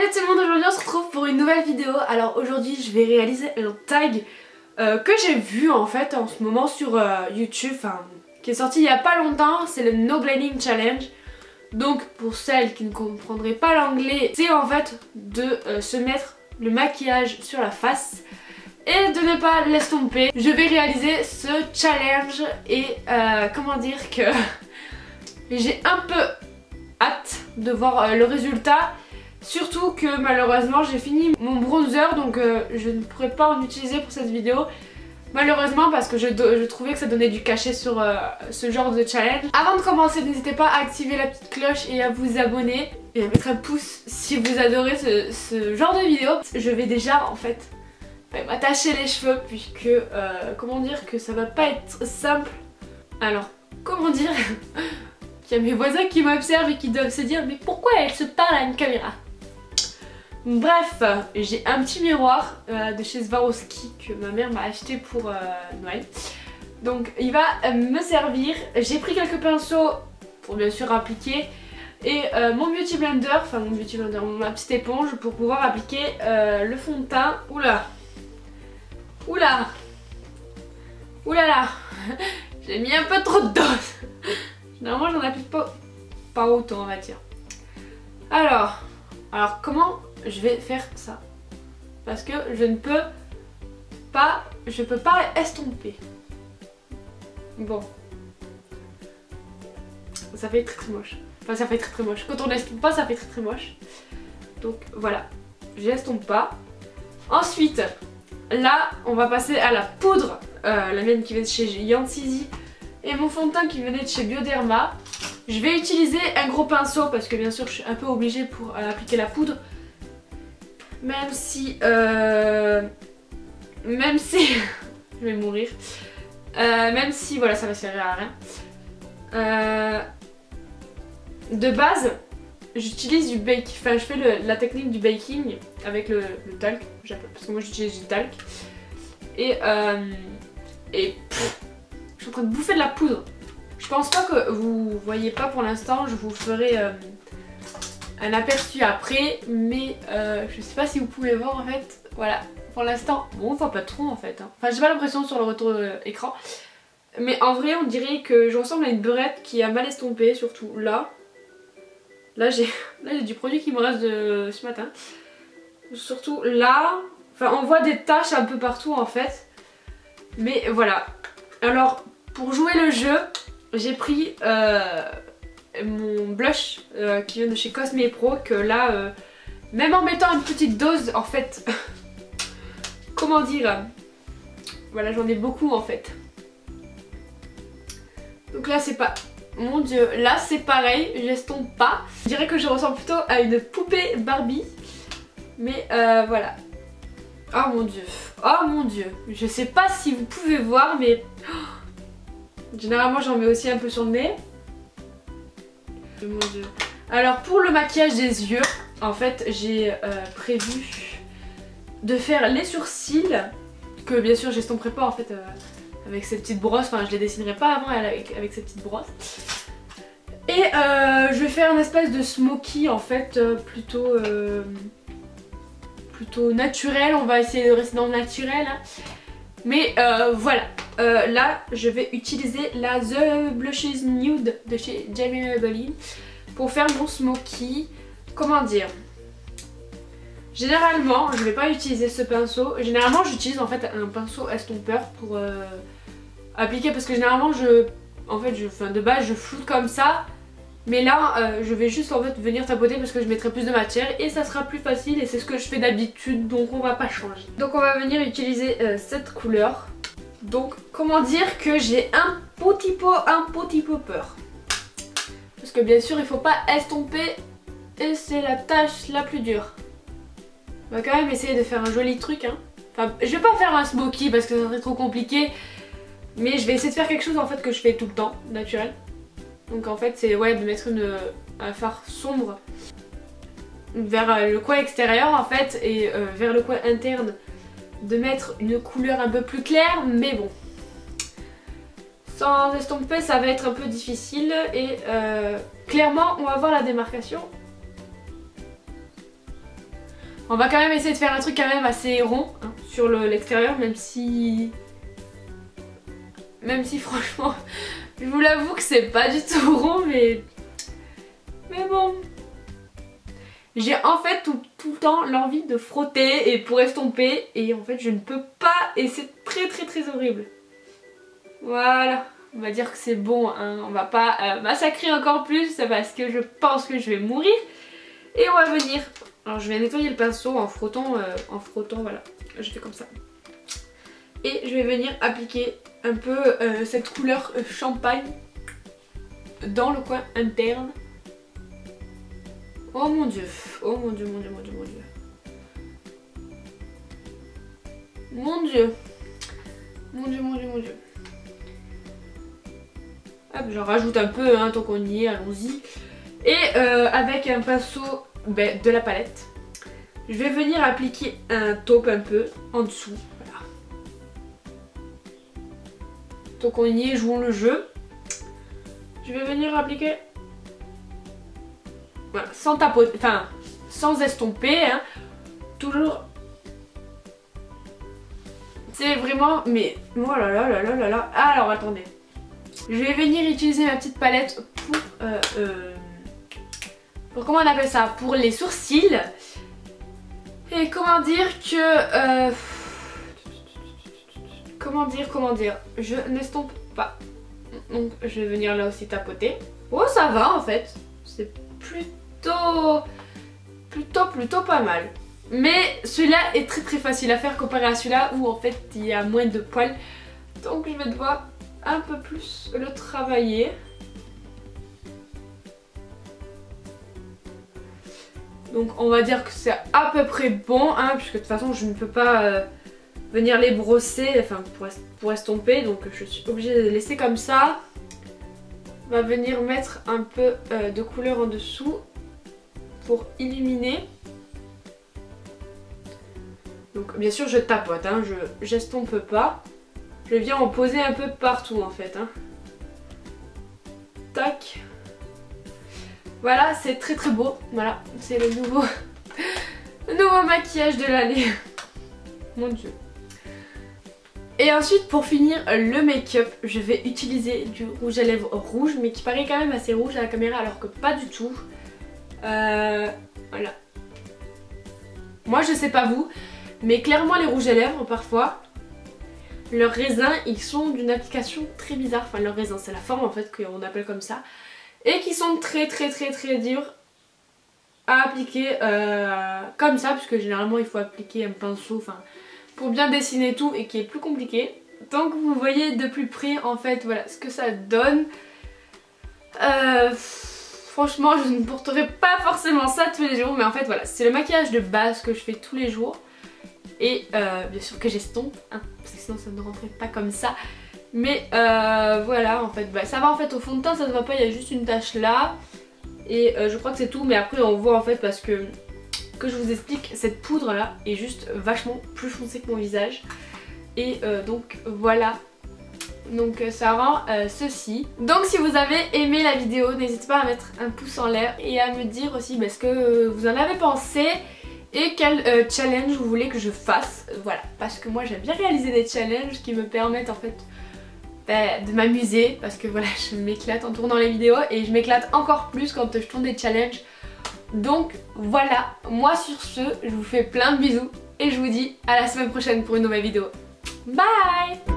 Hello tout le monde, aujourd'hui on se retrouve pour une nouvelle vidéo. Alors aujourd'hui je vais réaliser un tag que j'ai vu en fait en ce moment sur YouTube, qui est sorti il y a pas longtemps, c'est le No Blending Challenge. Donc pour celles qui ne comprendraient pas l'anglais, c'est en fait de se mettre le maquillage sur la face et de ne pas l'estomper. Je vais réaliser ce challenge et comment dire que j'ai un peu hâte de voir le résultat. Surtout que malheureusement j'ai fini mon bronzer, donc je ne pourrais pas en utiliser pour cette vidéo. Malheureusement parce que je trouvais que ça donnait du cachet sur ce genre de challenge. Avant de commencer, n'hésitez pas à activer la petite cloche et à vous abonner. Et à mettre un pouce si vous adorez ce genre de vidéo. Je vais déjà en fait m'attacher les cheveux puisque comment dire que ça va pas être simple. Alors comment dire qu'il y a mes voisins qui m'observent et qui doivent se dire mais pourquoi elle se parle à une caméra? Bref, j'ai un petit miroir de chez Swarovski que ma mère m'a acheté pour Noël. Donc il va me servir. J'ai pris quelques pinceaux pour bien sûr appliquer. Et mon beauty blender, ma petite éponge pour pouvoir appliquer le fond de teint. Oula, oula, oulala, j'ai mis un peu trop de dose. Normalement j'en applique pas autant on va dire. Alors comment je vais faire ça? Parce que je peux pas estomper. Bon, ça fait très moche. Enfin ça fait très moche. Quand on n'estompe pas ça fait très moche. Donc voilà, j'estompe pas. Ensuite, là on va passer à la poudre. La mienne qui vient de chez Yancy et mon fond de teint qui venait de chez Bioderma. Je vais utiliser un gros pinceau parce que bien sûr je suis un peu obligée pour appliquer la poudre. Même si je vais mourir. Même si voilà ça va servir à rien. De base j'utilise du baking, enfin je fais la technique du baking avec le talc, parce que moi j'utilise du talc. Et je suis en train de bouffer de la poudre. Je pense pas que vous voyez pas pour l'instant, je vous ferai un aperçu après, mais je sais pas si vous pouvez voir en fait. Voilà, pour l'instant, bon on voit pas trop en fait. Enfin j'ai pas l'impression sur le retour écran. Mais en vrai on dirait que je ressemble à une beurette qui a mal estompé, surtout là. Là j'ai du produit qui me reste de ce matin. Surtout là, enfin on voit des taches un peu partout en fait. Mais voilà. Alors pour jouer le jeu, j'ai pris mon blush qui vient de chez Cosme Pro, que là, même en mettant une petite dose en fait, comment dire, voilà j'en ai beaucoup en fait. Donc là c'est pas, mon dieu, là c'est pareil, j'estompe pas. Je dirais que je ressemble plutôt à une poupée Barbie, mais voilà. Oh mon dieu, je sais pas si vous pouvez voir mais... Généralement j'en mets aussi un peu sur le nez. Mon dieu. Alors pour le maquillage des yeux, en fait j'ai prévu de faire les sourcils, que bien sûr j'estomperai pas en fait avec cette petite brosse, enfin je les dessinerai pas avant avec cette petite brosse. Et je vais faire une espèce de smoky en fait plutôt naturel, on va essayer de rester dans le naturel. Hein. Mais voilà, là je vais utiliser la The Blushes Nude de chez Jamie Maybelline pour faire mon smoky. Comment dire? Généralement je vais pas utiliser ce pinceau. Généralement j'utilise en fait un pinceau estompeur pour appliquer, parce que généralement de base je floute comme ça. Mais là je vais juste en fait venir tapoter parce que je mettrai plus de matière et ça sera plus facile, et c'est ce que je fais d'habitude, donc on va pas changer. Donc on va venir utiliser cette couleur. Donc comment dire que j'ai un petit peu peur. Parce que bien sûr il faut pas estomper et c'est la tâche la plus dure. On va quand même essayer de faire un joli truc hein. Enfin je vais pas faire un smoky parce que ça serait trop compliqué. Mais je vais essayer de faire quelque chose en fait que je fais tout le temps, naturel. Donc en fait c'est de mettre un fard sombre vers le coin extérieur en fait, et vers le coin interne de mettre une couleur un peu plus claire, mais bon. Sans estomper ça va être un peu difficile et clairement on va voir la démarcation. On va quand même essayer de faire un truc quand même assez rond hein, sur l'extérieur, même si franchement, je vous l'avoue que c'est pas du tout rond, mais bon. J'ai en fait tout le temps l'envie de frotter et pour estomper et en fait je ne peux pas et c'est très horrible. Voilà, on va dire que c'est bon, hein. On va pas massacrer encore plus parce que je pense que je vais mourir. Et on va venir, alors je vais nettoyer le pinceau en frottant, voilà, je fais comme ça. Et je vais venir appliquer un peu cette couleur champagne dans le coin interne. Oh mon dieu, oh mon dieu, mon dieu, mon dieu, mon dieu. Mon dieu. Mon dieu, mon dieu, mon dieu. Hop, j'en rajoute un peu, hein, tant qu'on y est, allons-y. Et avec un pinceau de la palette, je vais venir appliquer un taupe un peu en dessous. Voilà. Tant qu'on y est, jouons le jeu. Je vais venir appliquer... Voilà, sans tapoter, enfin, sans estomper, hein. Toujours... C'est vraiment... Mais... Oh là là là là là là. Alors, attendez. Je vais venir utiliser ma petite palette pour comment on appelle ça, pour les sourcils. Et comment dire que comment dire, je n'estompe pas. Donc je vais venir là aussi tapoter. Oh, ça va en fait, c'est plutôt pas mal. Mais celui-là est très facile à faire comparé à celui-là où en fait il y a moins de poils. Donc je vais devoir un peu plus le travailler. Donc on va dire que c'est à peu près bon, hein, puisque de toute façon je ne peux pas venir les brosser, enfin pour estomper, donc je suis obligée de les laisser comme ça. On va venir mettre un peu de couleur en dessous pour illuminer. Donc bien sûr je tapote, hein, j'estompe pas. Je viens en poser un peu partout en fait. Hein. Tac. Voilà, c'est très beau. Voilà, c'est le nouveau maquillage de l'année. Mon dieu. Et ensuite, pour finir le make-up, je vais utiliser du rouge à lèvres rouge, mais qui paraît quand même assez rouge à la caméra, alors que pas du tout. Voilà. Moi, je sais pas vous, mais clairement les rouges à lèvres, parfois, leurs raisins, ils sont d'une application très bizarre. Enfin, leurs raisins, c'est la forme en fait qu'on appelle comme ça. Et qui sont très durs à appliquer comme ça, puisque généralement il faut appliquer un pinceau pour bien dessiner tout et qui est plus compliqué. Donc vous voyez de plus près en fait voilà ce que ça donne. Franchement je ne porterai pas forcément ça tous les jours, mais en fait voilà, c'est le maquillage de base que je fais tous les jours. Et bien sûr que j'estompe, hein, parce que sinon ça ne rentrait pas comme ça. Mais voilà en fait, ça va en fait au fond de teint, ça se voit pas, il y a juste une tache là. Et je crois que c'est tout, mais après on voit en fait parce que je vous explique, cette poudre là est juste vachement plus foncée que mon visage. Et donc voilà, donc ça rend ceci. Donc si vous avez aimé la vidéo, n'hésitez pas à mettre un pouce en l'air et à me dire aussi ce que vous en avez pensé. Et quel challenge vous voulez que je fasse, voilà, parce que moi j'aime bien réaliser des challenges qui me permettent en fait de m'amuser, parce que voilà, je m'éclate en tournant les vidéos et je m'éclate encore plus quand je tourne des challenges. Donc voilà, moi sur ce, je vous fais plein de bisous et je vous dis à la semaine prochaine pour une nouvelle vidéo. Bye!